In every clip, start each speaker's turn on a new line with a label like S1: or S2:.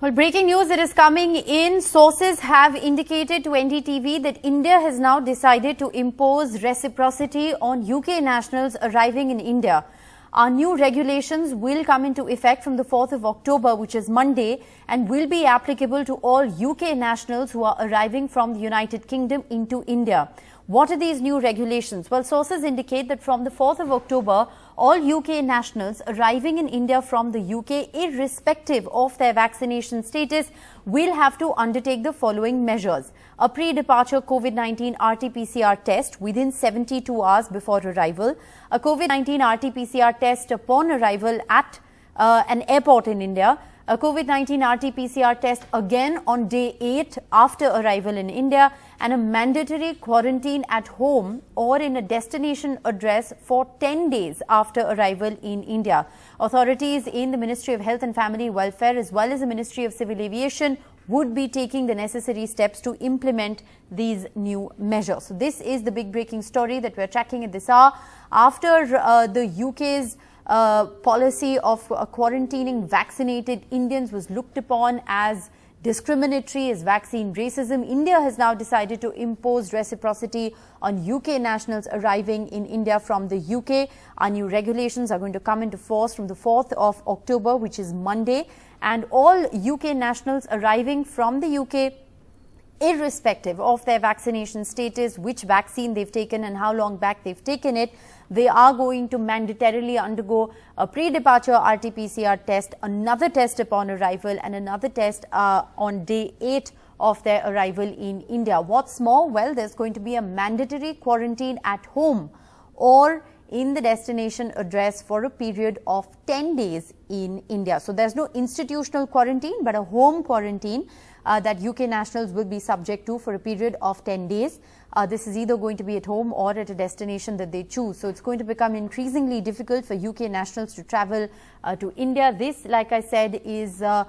S1: Well, breaking news, it is coming in. Sources have indicated to NDTV that India has now decided to impose reciprocity on UK nationals arriving in India. Our new regulations will come into effect from the 4th of October, which is Monday, and will be applicable to all UK nationals who are arriving from the United Kingdom into India. What are these new regulations? Well, sources indicate that from the 4th of October, all UK nationals arriving in India from the UK, irrespective of their vaccination status, will have to undertake the following measures. A pre-departure COVID-19 RT-PCR test within 72 hours before arrival, a COVID-19 RT-PCR test upon arrival at an airport in India, a COVID-19 RT-PCR test again on day 8 after arrival in India, and a mandatory quarantine at home or in a destination address for 10 days after arrival in India. Authorities in the Ministry of Health and Family Welfare as well as the Ministry of Civil Aviation would be taking the necessary steps to implement these new measures. So this is the big breaking story that we're tracking at this hour. After the UK's policy of quarantining vaccinated Indians was looked upon as discriminatory, as vaccine racism, India has now decided to impose reciprocity on UK nationals arriving in India from the UK. Our new regulations are going to come into force from the 4th of October, which is Monday, and all UK nationals arriving from the UK, irrespective of their vaccination status, which vaccine they've taken and how long back they've taken it, they are going to mandatorily undergo a pre-departure RT-PCR test, another test upon arrival, and another test on day 8 of their arrival in India. What's more? Well, there's going to be a mandatory quarantine at home or in the destination address for a period of 10 days in India. So there's no institutional quarantine, but a home quarantine that UK nationals will be subject to for a period of 10 days. This is either going to be at home or at a destination that they choose. So it's going to become increasingly difficult for UK nationals to travel to India. This, like I said, is a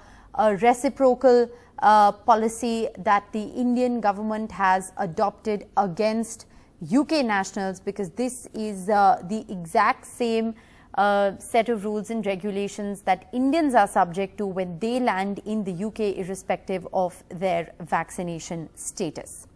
S1: reciprocal policy that the Indian government has adopted against UK nationals, because this is the exact same set of rules and regulations that Indians are subject to when they land in the UK, irrespective of their vaccination status.